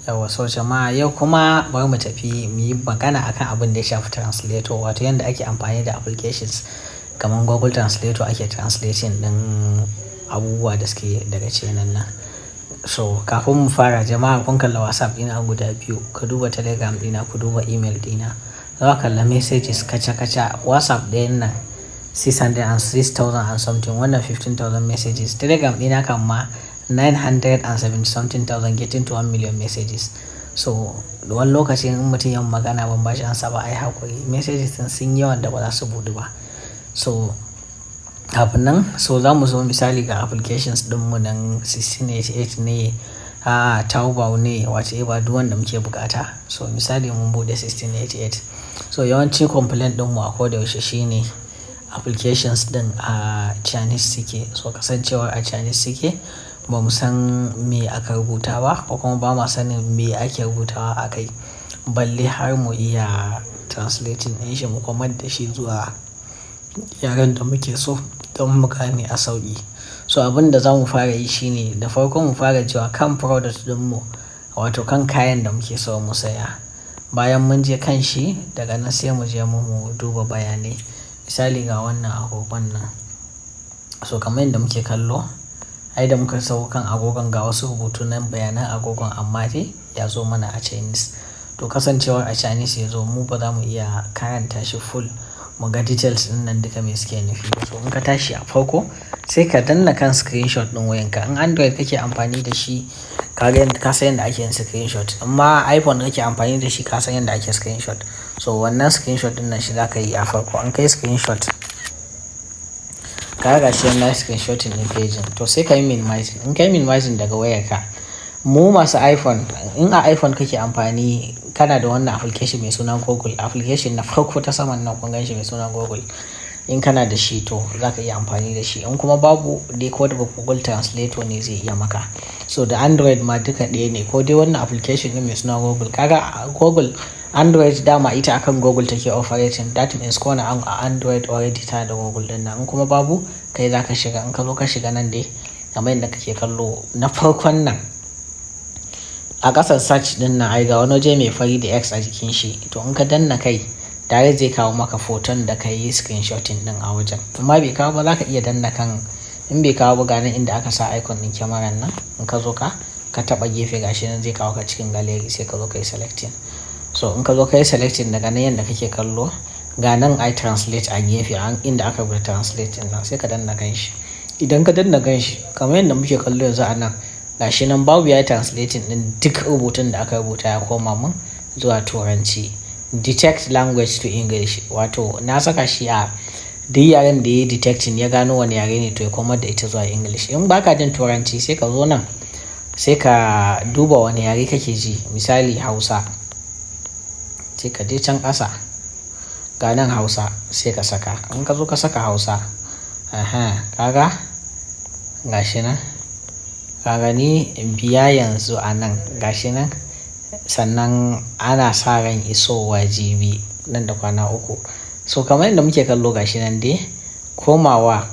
Yawa so jama'a yau kuma bari mu tafi mu yi magana akan abin da ya shafi translator, wato yadda ake amfani da applications kamar Google Translator ake translating ɗin abubuwa da suke daga cikin nan. So kafin mu fara jama'a kun kalla WhatsApp ɗina guda biyu, ku duba Telegram ɗina, ku duba email ɗina. Za ka kalla messages kaca-kaca. WhatsApp ɗayan nan 606,000 and something, wannan 15,000 messages. Telegram ɗina kan ma 970 something thousand, getting to 1 million messages. So wani lokacin in mutum yawan magana ban bashi ansa ba ai haƙuri, messages din sun yawan da ba za su buɗu ba. So kafin nan so za mu zo misali ga applications ɗinmu nan 1688 ne, Taobao ne, whatever duk wanda muke bukata. So misali mun buɗe 1688. So yawanci complaint ɗinmu a koda yaushe shine applications ɗin a Chinese suke. So kasancewar a Chinese suke ba mu san me aka rubuta ba, ko kuma ba ma sanin me ake rubutawa a kai, balle har mu iya translating ɗin shi mu komar da shi zuwa yaren da muke so don mu gane a sauƙi. So abin da za mu fara yi shine da farko mu fara cewa kan product ɗinmu, wato kan kayan da muke so mu saya. Bayan mun je kan shi, daga nan sai mu je mu duba bayanai. Misali ga wannan agogon nan. So kamar yadda muke kallo, ai da muka sauko kan agogon ga wasu rubutu nan bayanan agogon, amma dai ya zo mana a Chinese. To kasancewar a Chinese ya zo, mu ba za mu iya karanta shi full mu ga details ɗin nan duka me suke nufi. So in ka tashi a farko sai ka danna kan screenshot ɗin wayanka. In Android kake amfani da shi ka san yadda ake yin screenshot, amma iPhone kake amfani da shi ka san yadda ake screenshot. So wannan screenshot ɗin nan shi za ka yi a farko. In kai screenshot ka ga shi na screenshotting ɗin page, to sai ka yi minimizing. In ka yi minimizing daga wayarka, mu masu iPhone, in a iPhone kake amfani kana da wannan application mai suna Google, application na farko ta saman nan kun ganshi mai suna Google. In kana da shi to za ka iya amfani da shi. In kuma babu dai ko da Google Translator ne zai iya maka. So da Android ma duka ɗaya ne, ko dai wannan application ɗin mai suna Google. Kaga Google Android dama ita akan Google take operating, that means ko na Android already ta da Google ɗin nan. In kuma babu, kai za ka shiga. In ka zo ka shiga nan dai kamar yadda kake kallo na farkon nan a ƙasar search ɗin nan, ai ga wani waje mai fari da X a jikin shi. To in ka danna kai tare zai kawo maka foton da ka yi screenshotting ɗin a wajen. Amma bai kawo ba, za ka iya danna kan. In bai kawo ba, ganin inda aka sa icon ɗin kyamarar nan, in ka zo ka taɓa gefe gashi nan zai kawo ka cikin gallery, sai ka zo ka yi selecting. So in ka zo ka yi selecting daga nan yadda kake kallo, ga nan I translate a gefe inda aka rubuta translate nan, sai ka danna kan shi. Idan ka danna kan shi kamar yadda muke kallo yanzu a nan, gashi nan babu ya yi translating ɗin duk rubutun da aka rubuta ya koma mun zuwa turanci. Detect language to English, wato na saka shi a duk yaren da ya yi detecting ya gano wani yare ne to ya komar da ita zuwa English. In baka jin turanci sai ka zo nan sai ka duba wani yare kake ji, misali Hausa, sai ka je can ƙasa ga nan Hausa sai ka saka. In ka zo ka saka Hausa, kaga gashi nan, kaga ni biya yanzu a nan gashi nan, sannan ana sa ran isowa jibi nan da kwana 3. So kamar yadda muke kallo gashi nan dai komawa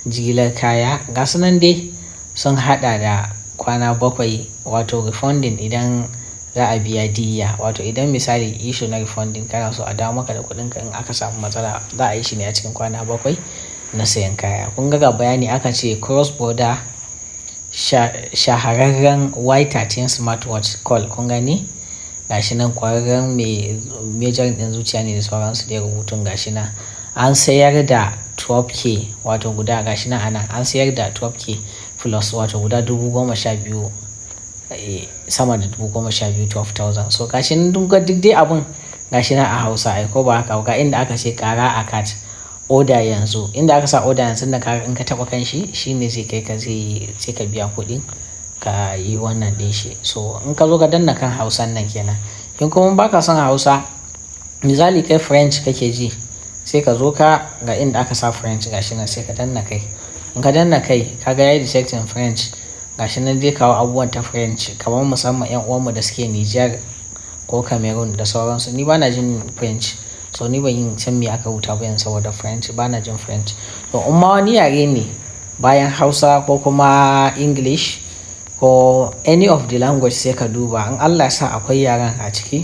jigilar kaya, ga su nan dai sun hada da kwana 7, wato refunding idan za a biya diyya. Wato idan misali issue na refunding kana so a dawo maka da kuɗinka in aka samu matsala, za a yi shi ne a cikin kwana 7 na sayan kaya. Kun ga bayani aka ce cross border shahararren Y13 smartwatch call. Kun gani gashi nan kwararren mai major ɗin zuciya ne da sauransu da rubutun gashi nan. An sayar da 12k, wato guda gashi nan anan an sayar da 12k plus, wato guda 12,000, sama da 12,000, 12,000. So gashi nan duk dai abun gashi nan a Hausa, ai ko ba haka ga inda aka ce kara a cart order yanzu, inda aka sa order yanzu da kaga in ka taba kan shi shine zai kai ka sai ka biya kuɗin ka yi wannan din shi. So in ka zo ka danna kan Hausan nan kenan. In kuma baka son Hausa, misali kai French kake ji, sai ka zo ka ga inda aka sa French gashi nan sai ka danna kai. In ka danna kai kaga yayi detecting French, gashi nan zai kawo abubuwan ta French, kamar musamman yan uwanmu da suke Niger ko Cameroon da sauransu. Ni bana jin French, so ni ban yin san me aka rubuta ba yanzu saboda French, bana jin French. To in ma wani yare ne bayan Hausa ko kuma English ko any of the language sai ka duba in Allah ya sa akwai yaren a ciki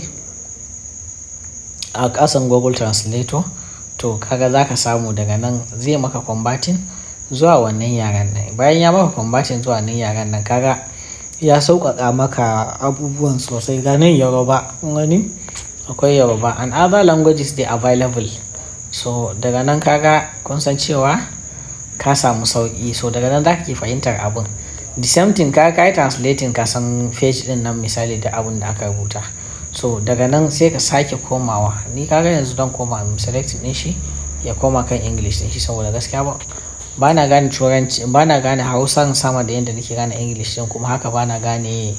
a ƙasan Google Translator, to kaga za ka samu daga nan zai maka converting zuwa wannan yaren nan. Bayan ya maka converting zuwa wannan yaren nan, kaga ya sauƙaƙa maka abubuwan sosai. Ganin Yoruba, wani akwai Yoruba and other languages they available. So daga nan kaga kun san cewa ka samu sauƙi. So daga nan za ka ke fahimtar abun. The same thing ka yi translating ka san page din nan misali da abun da aka rubuta. So daga nan sai ka sake komawa. Ni kaga yanzu don koma selecting din shi ya koma kan English din shi, saboda gaskiya ba na gane turanci, ba na gane Hausan sama da yadda nake gane English din, kuma haka ba na gane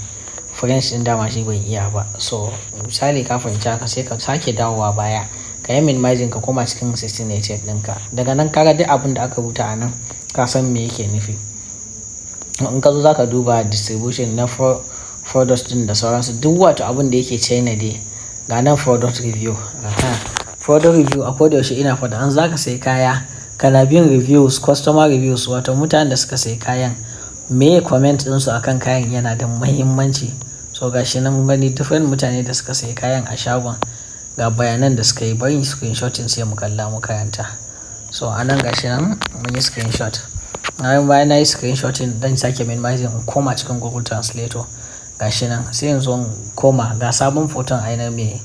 French din dama shi ban iya ba. So misali ka fahimci haka sai ka sake dawowa baya ka yi minimizing ka koma cikin 1688 ɗinka. Daga nan kaga duk abin da aka rubuta a nan ka san me yake nufi. In ka zo za ka duba distribution na product din da sauransu, duk wato abin da yake China dai ga nan product review. Product review a koda yaushe ina faɗa an za ka sai kaya kana bin reviews, customer reviews, wato mutanen da suka sai kayan me comment ɗinsu akan kayan yana da muhimmanci. So gashi nan gani different mutane da suka sai kayan a shagon ga bayanan da suka yi, bari screenshotting sai mu kalla mu karanta. So a nan gashi nan mun yi screenshot. Bayan na yi screenshotting dan sake minimizing in koma cikin Google Translator. Gashi nan sai yanzu in koma ga sabon foton aina me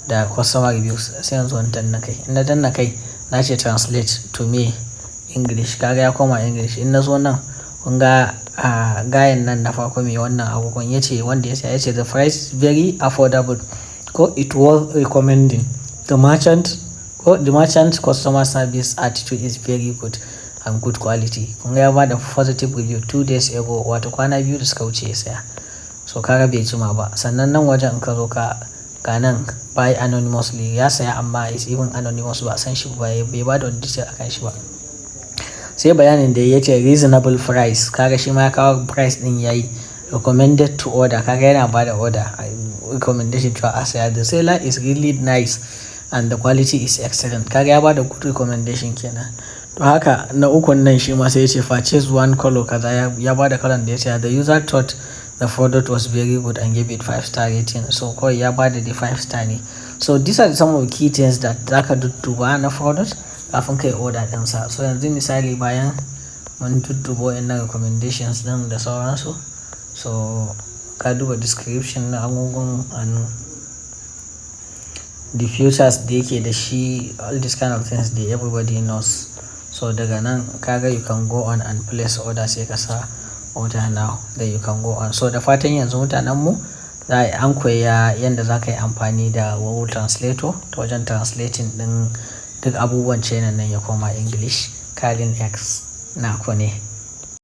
da customer reviews, sai yanzu in danna kai. In na danna kai na ce translate to me English, kaga ya koma English. In na zo nan kun ga gayan nan na farko mai wannan agogon yace wanda ya saya yace the price very affordable ko it was recommending the merchant customer service attitude is very good and good quality. Kun ga ya bada positive review 2 days ago, wato kwana 2 da suka wuce ya saya. So kaga bai jima ba. Sannan nan wajen in ka zo ka ga nan buy anonymously, ya saya amma is even anonymous, ba san shi ba, bai bada wani detail akan shi ba. Sai bayanin da ya ce reasonable price, kaga shi ma ya kawo price din yayi recommended to order, kaga yana bada order recommendation to a saya. The seller is really nice and the quality is excellent, kaga ya bada good recommendation kenan. To haka na ukun nan shi ma sai ya ce purchase one color kaza, ya bada kalan da ya ce the user thought the product was very good and gave it 5-star rating. So kawai ya bada the 5-star ne. So these are some of the key things that zaka dudduba na product kafin kai order ɗinsa. So yanzu misali bayan mun dudduba waɗannan recommendations ɗin da sauransu, so ka duba description na agogon hannu, the features da yake da shi, all these kind of things that everybody knows. So daga nan kaga you can go on and place order, sai ka sa order now, then you can go on. So da fatan yanzu mutanen mu an koya yadda za ka yi amfani da Google Translator ta wajen translating ɗin duk abubuwan China nan ya koma English. Kalin X na ku ne.